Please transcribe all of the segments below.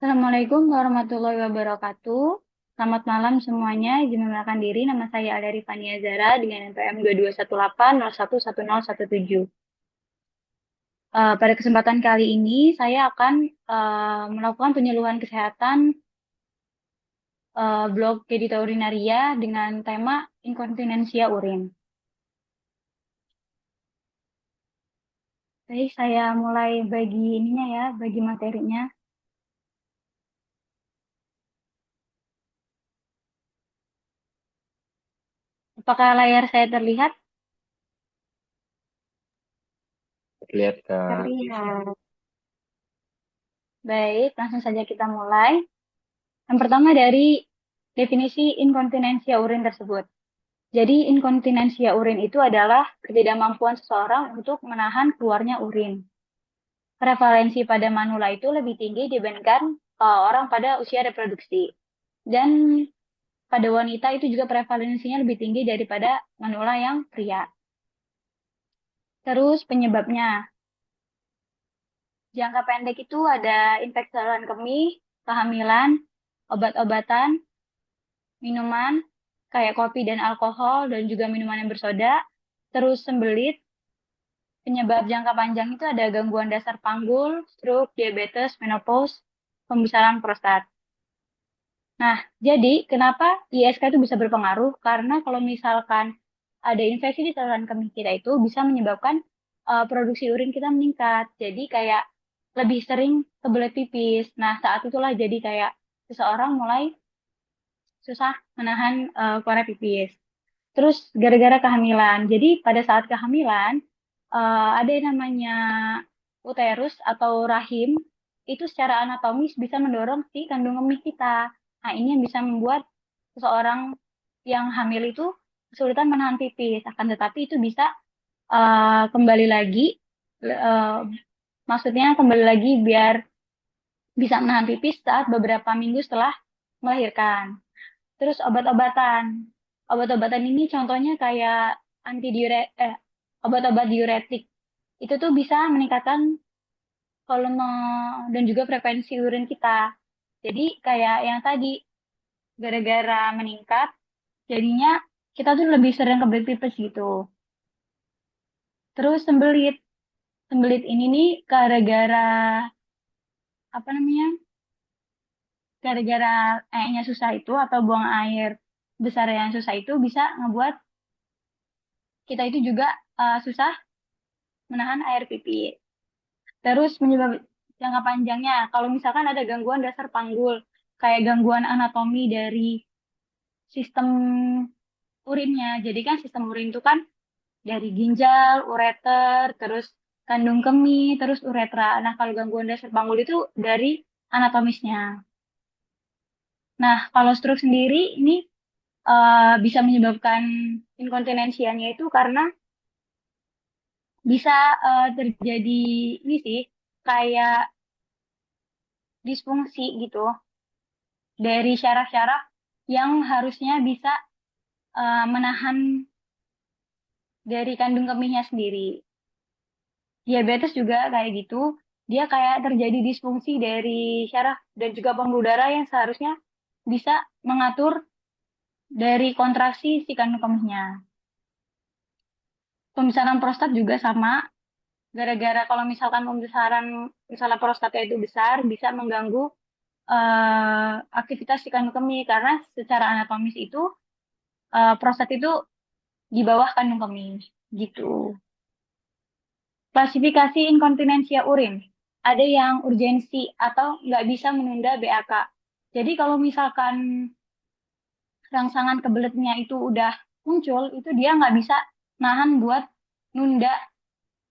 Assalamualaikum warahmatullahi wabarakatuh. Selamat malam semuanya. Izin mengenalkan diri, nama saya Adari Fania Zara dengan NPM 2218011017. Pada kesempatan kali ini, saya akan melakukan penyuluhan kesehatan blog Kedita Urinaria dengan tema inkontinensia urin. Baik, saya mulai bagi ininya ya, bagi materinya. Apakah layar saya terlihat? Lihat Kak. Terlihat. Baik, langsung saja kita mulai. Yang pertama dari definisi inkontinensia urin tersebut. Jadi inkontinensia urin itu adalah ketidakmampuan seseorang untuk menahan keluarnya urin. Prevalensi pada manula itu lebih tinggi dibandingkan orang pada usia reproduksi. Dan pada wanita itu juga prevalensinya lebih tinggi daripada manula yang pria. Terus penyebabnya. Jangka pendek itu ada infeksi saluran kemih, kehamilan, obat-obatan, minuman, kayak kopi dan alkohol, dan juga minuman yang bersoda, terus sembelit. Penyebab jangka panjang itu ada gangguan dasar panggul, stroke, diabetes, menopause, pembesaran prostat. Nah, jadi kenapa ISK itu bisa berpengaruh? Karena kalau misalkan ada infeksi di saluran kemih kita itu bisa menyebabkan produksi urin kita meningkat. Jadi kayak lebih sering kebelet pipis. Nah, saat itulah jadi kayak seseorang mulai susah menahan keluar pipis. Terus gara-gara kehamilan. Jadi pada saat kehamilan ada yang namanya uterus atau rahim itu secara anatomis bisa mendorong si kandung kemih kita. Nah, ini yang bisa membuat seseorang yang hamil itu kesulitan menahan pipis. Akan tetapi itu bisa kembali lagi, eh, maksudnya kembali lagi biar bisa menahan pipis saat beberapa minggu setelah melahirkan. Terus obat-obatan. Obat-obatan ini contohnya kayak obat-obat diuretik. Itu tuh bisa meningkatkan volume dan juga frekuensi urin kita. Jadi kayak yang tadi, gara-gara meningkat, jadinya kita tuh lebih sering kebelet pipis gitu. Terus sembelit. Sembelit ini nih gara-gara apa namanya? Gara-gara airnya susah itu atau buang air besar yang susah itu bisa ngebuat kita itu juga susah menahan air pipi. Terus menyebab jangka panjangnya, kalau misalkan ada gangguan dasar panggul, kayak gangguan anatomi dari sistem urinnya. Jadi kan sistem urin itu kan dari ginjal, ureter, terus kandung kemih, terus uretra. Nah, kalau gangguan dasar panggul itu dari anatomisnya. Nah, kalau stroke sendiri ini bisa menyebabkan inkontinensianya itu karena bisa terjadi ini sih, kayak disfungsi gitu dari syaraf-syaraf yang harusnya bisa menahan dari kandung kemihnya sendiri. Diabetes juga kayak gitu, dia kayak terjadi disfungsi dari syaraf dan juga pembuluh darah yang seharusnya bisa mengatur dari kontraksi si kandung kemihnya. Pembesaran prostat juga sama, gara-gara kalau misalkan pembesaran misalnya prostatnya itu besar, bisa mengganggu aktivitas si kandung kemih karena secara anatomis itu prostat itu di bawah kandung kemih gitu. Klasifikasi inkontinensia urin. Ada yang urgensi atau nggak bisa menunda BAK. Jadi kalau misalkan rangsangan kebeletnya itu udah muncul, itu dia nggak bisa nahan buat nunda.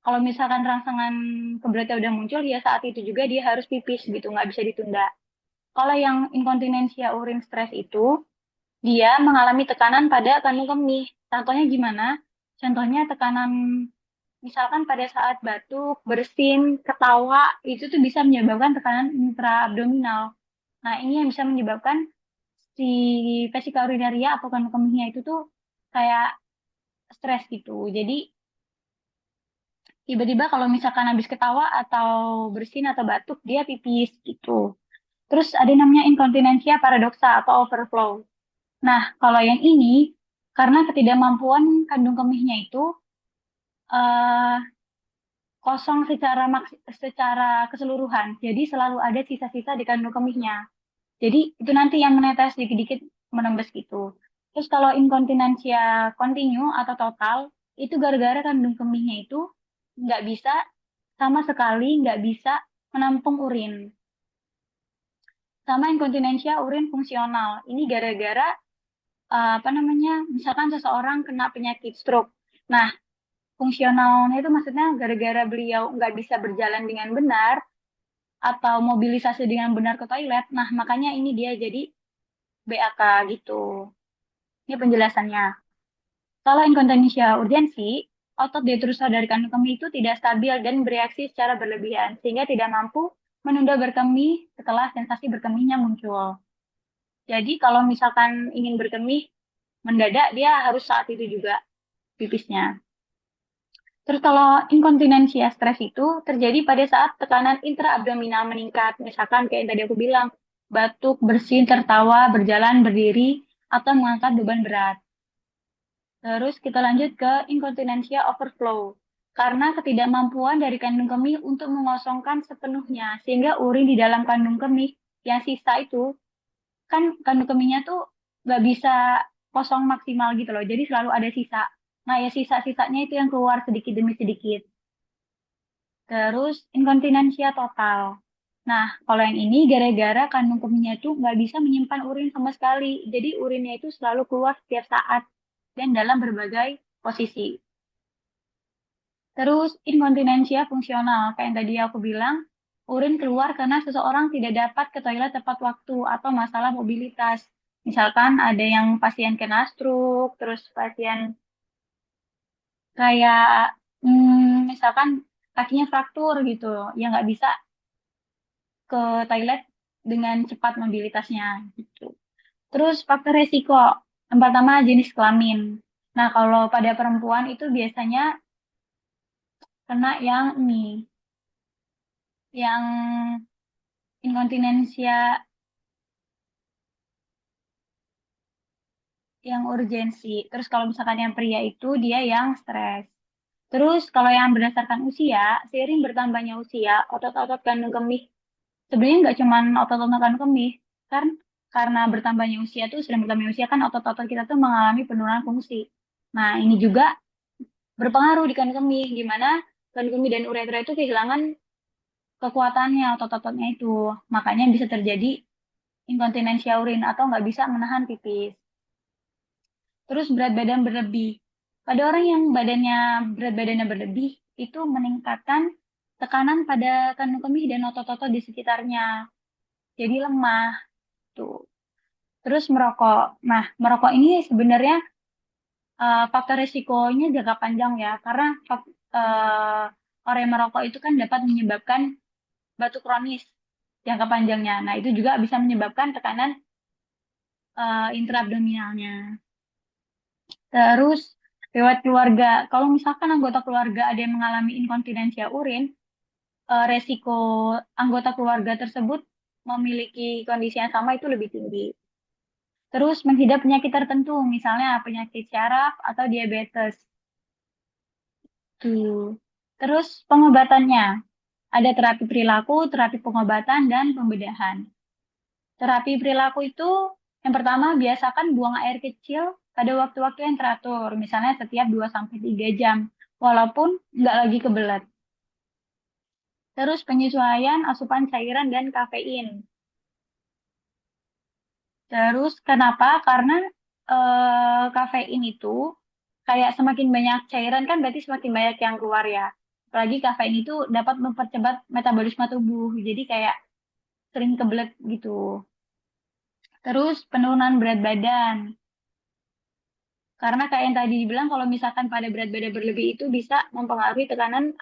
Kalau misalkan rangsangan kebeletnya udah muncul, ya saat itu juga dia harus pipis gitu, nggak bisa ditunda. Kalau yang inkontinensia urin stres itu, dia mengalami tekanan pada kandung kemih. Contohnya gimana? Contohnya tekanan misalkan pada saat batuk, bersin, ketawa, itu tuh bisa menyebabkan tekanan intraabdominal. Nah, ini yang bisa menyebabkan si vesika urinaria atau kandung kemihnya itu tuh kayak stres gitu. Jadi, tiba-tiba kalau misalkan habis ketawa atau bersin atau batuk, dia pipis gitu. Terus ada namanya inkontinensia paradoksa atau overflow. Nah, kalau yang ini, karena ketidakmampuan kandung kemihnya itu eh, kosong secara keseluruhan. Jadi selalu ada sisa-sisa di kandung kemihnya. Jadi itu nanti yang menetes dikit-dikit menembus gitu. Terus kalau inkontinensia kontinu atau total, itu gara-gara kandung kemihnya itu nggak bisa sama sekali nggak bisa menampung urin. Sama inkontinensia urin fungsional. Ini gara-gara apa namanya? Misalkan seseorang kena penyakit stroke. Nah, fungsionalnya itu maksudnya gara-gara beliau nggak bisa berjalan dengan benar atau mobilisasi dengan benar ke toilet. Nah, makanya ini dia jadi BAK gitu. Ini penjelasannya. Kalau inkontinensia urgensi, otot detrusor dari kandung kemih itu tidak stabil dan bereaksi secara berlebihan, sehingga tidak mampu menunda berkemih setelah sensasi berkemihnya muncul. Jadi kalau misalkan ingin berkemih mendadak, dia harus saat itu juga pipisnya. Terus kalau inkontinensia stres itu terjadi pada saat tekanan intraabdominal meningkat. Misalkan kayak yang tadi aku bilang, batuk, bersin, tertawa, berjalan, berdiri, atau mengangkat beban berat. Terus kita lanjut ke inkontinensia overflow. Karena ketidakmampuan dari kandung kemih untuk mengosongkan sepenuhnya. Sehingga urin di dalam kandung kemih yang sisa itu, kan kandung kemihnya tuh nggak bisa kosong maksimal gitu loh. Jadi selalu ada sisa. Nah ya sisa-sisanya itu yang keluar sedikit demi sedikit. Terus inkontinensia total. Nah, kalau yang ini gara-gara kandung kemihnya tuh nggak bisa menyimpan urin sama sekali. Jadi urinnya itu selalu keluar setiap saat dan dalam berbagai posisi. Terus inkontinensia fungsional, kayak yang tadi aku bilang, urin keluar karena seseorang tidak dapat ke toilet tepat waktu atau masalah mobilitas. Misalkan ada yang pasien kena stroke, terus pasien kayak misalkan kakinya fraktur gitu, yang nggak bisa ke toilet dengan cepat mobilitasnya gitu. Terus faktor resiko, yang pertama jenis kelamin. Nah, kalau pada perempuan itu biasanya kena yang ini, yang inkontinensia yang urgensi. Terus kalau misalkan yang pria itu dia yang stres. Terus kalau yang berdasarkan usia, seiring bertambahnya usia, otot-otot kandung kemih sebenarnya nggak cuma otot-otot kandung kemih, kan karena bertambahnya usia tuh sering bertambahnya usia kan otot-otot kita tuh mengalami penurunan fungsi. Nah, ini juga berpengaruh di kandung kemih, gimana kandung kemih dan uretra itu kehilangan kekuatannya otot-ototnya itu. Makanya bisa terjadi inkontinensia urin atau nggak bisa menahan pipis. Terus berat badan berlebih. Pada orang yang berat badannya berlebih, itu meningkatkan tekanan pada kandung kemih dan otot-otot di sekitarnya. Jadi lemah tuh. Terus merokok. Nah, merokok ini sebenarnya faktor risikonya jangka panjang ya, karena orang yang merokok itu kan dapat menyebabkan batuk kronis jangka panjangnya. Nah, itu juga bisa menyebabkan tekanan intraabdominalnya. Terus riwayat keluarga. Kalau misalkan anggota keluarga ada yang mengalami inkontinensia urin, resiko anggota keluarga tersebut memiliki kondisi yang sama itu lebih tinggi. Terus menghidap penyakit tertentu, misalnya penyakit syaraf atau diabetes. Tuh. Terus pengobatannya, ada terapi perilaku, terapi pengobatan, dan pembedahan. Terapi perilaku itu yang pertama biasakan buang air kecil pada waktu-waktu yang teratur, misalnya setiap 2 sampai 3 jam, walaupun nggak lagi kebelet. Terus penyesuaian asupan cairan dan kafein. Terus kenapa? Karena kafein itu kayak semakin banyak cairan kan berarti semakin banyak yang keluar ya. Apalagi kafein itu dapat mempercepat metabolisme tubuh, jadi kayak sering kebelet gitu. Terus penurunan berat badan. Karena kayak yang tadi dibilang kalau misalkan pada berat badan berlebih itu bisa mempengaruhi tekanan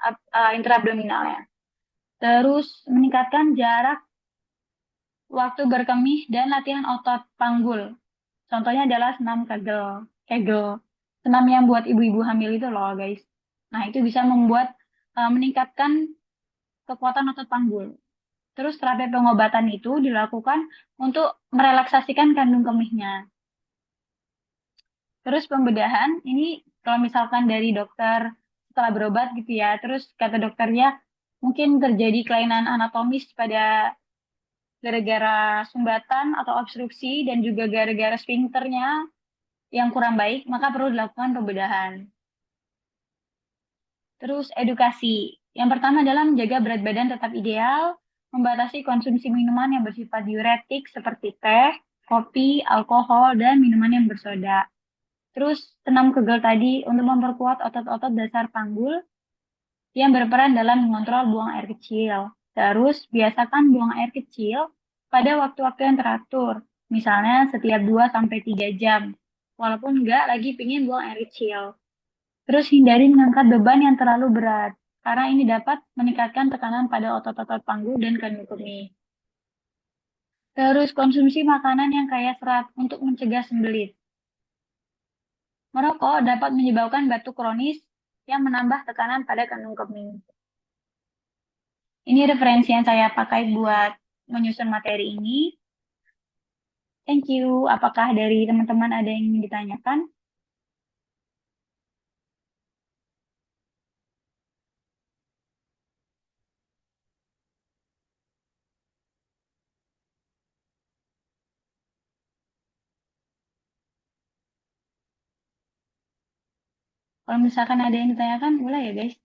intraabdominalnya. Terus meningkatkan jarak waktu berkemih dan latihan otot panggul. Contohnya adalah senam Kegel. Kegel. Senam yang buat ibu-ibu hamil itu loh, guys. Nah, itu bisa meningkatkan kekuatan otot panggul. Terus terapi pengobatan itu dilakukan untuk merelaksasikan kandung kemihnya. Terus pembedahan ini kalau misalkan dari dokter setelah berobat gitu ya, terus kata dokternya mungkin terjadi kelainan anatomis pada gara-gara sumbatan atau obstruksi dan juga gara-gara sphincternya yang kurang baik, maka perlu dilakukan pembedahan. Terus edukasi. Yang pertama adalah menjaga berat badan tetap ideal, membatasi konsumsi minuman yang bersifat diuretik seperti teh, kopi, alkohol, dan minuman yang bersoda. Terus senam kegel tadi untuk memperkuat otot-otot dasar panggul yang berperan dalam mengontrol buang air kecil. Terus biasakan buang air kecil pada waktu-waktu yang teratur, misalnya setiap 2 sampai 3 jam, walaupun nggak lagi pingin buang air kecil. Terus hindari mengangkat beban yang terlalu berat, karena ini dapat meningkatkan tekanan pada otot-otot panggul dan kandung kemih. Terus konsumsi makanan yang kaya serat untuk mencegah sembelit. Merokok dapat menyebabkan batuk kronis yang menambah tekanan pada kandung kemih. Ini referensi yang saya pakai buat menyusun materi ini. Thank you. Apakah dari teman-teman ada yang ingin ditanyakan? Kalau misalkan ada yang ditanyakan, boleh ya guys.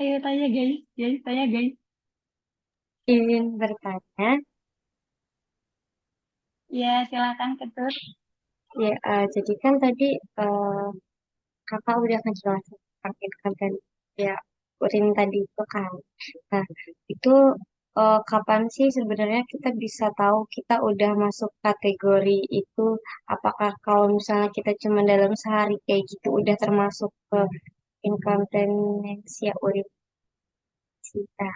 Ayo tanya guys, guys tanya guys. Ingin bertanya, Ya silakan Ketut. ya, jadi kan tadi eh, kakak udah ngejelasin tentang konten ya urin tadi itu kan. Nah, itu kapan sih sebenarnya kita bisa tahu kita udah masuk kategori itu? Apakah kalau misalnya kita cuma dalam sehari kayak gitu udah termasuk ke inkontinensia urin kita?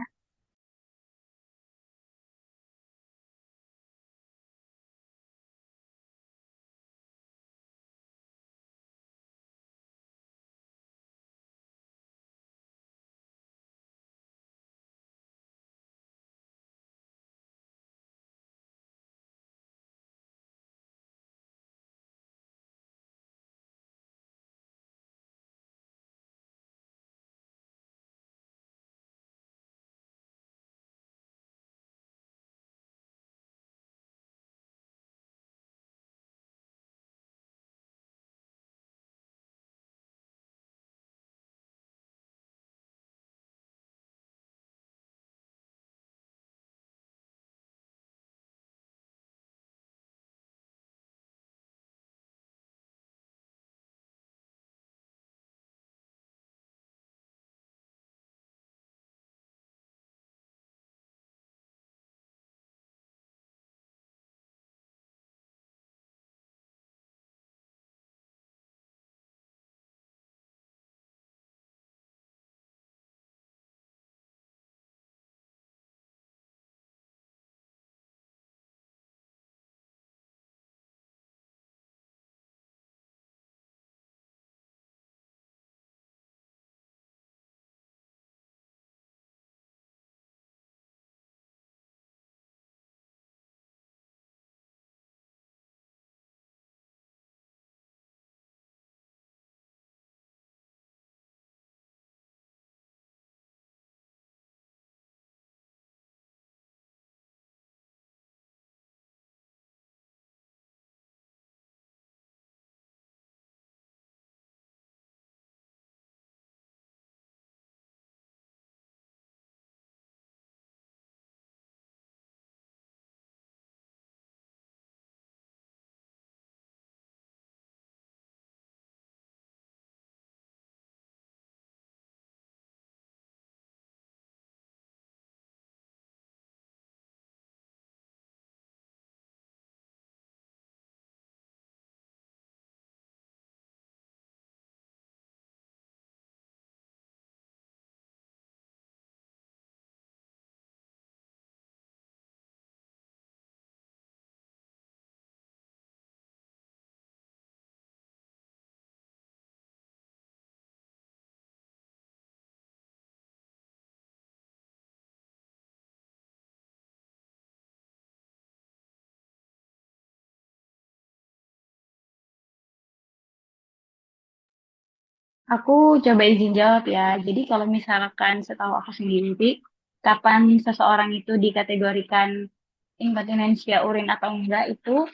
Aku coba izin jawab ya. Jadi kalau misalkan setahu aku sendiri, kapan seseorang itu dikategorikan inkontinensia urin atau enggak itu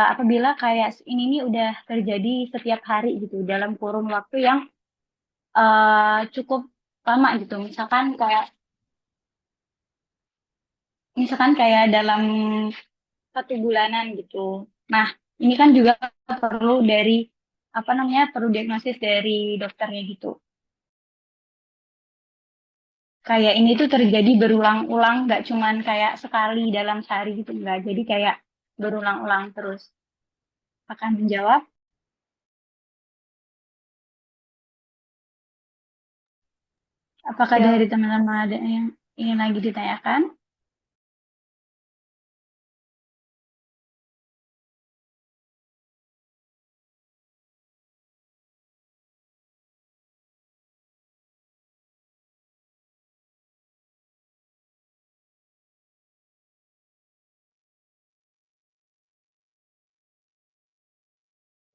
apabila kayak ini nih udah terjadi setiap hari gitu dalam kurun waktu yang cukup lama gitu. Misalkan kayak dalam 1 bulanan gitu. Nah, ini kan juga perlu dari apa namanya perlu diagnosis dari dokternya gitu. Kayak ini tuh terjadi berulang-ulang, nggak cuman kayak sekali dalam sehari gitu, nggak. Jadi kayak berulang-ulang terus. Akan menjawab, apakah Ya, dari teman-teman ada yang ingin lagi ditanyakan?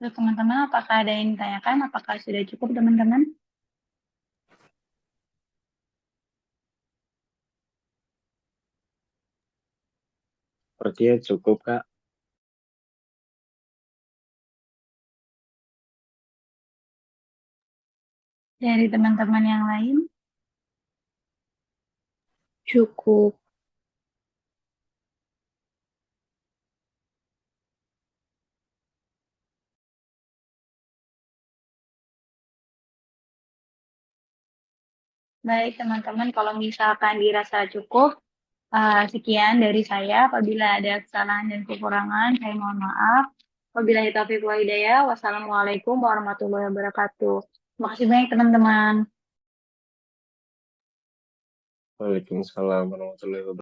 Terus teman-teman, apakah ada yang ditanyakan? Apakah sudah cukup teman-teman? Sepertinya cukup, Kak. Dari teman-teman yang lain? Cukup. Baik teman-teman, kalau misalkan dirasa cukup, sekian dari saya. Apabila ada kesalahan dan kekurangan, saya mohon maaf. Wabillahi taufiq wa hidayah. Wassalamualaikum warahmatullahi wabarakatuh. Terima kasih banyak teman-teman. Waalaikumsalam warahmatullahi wabarakatuh.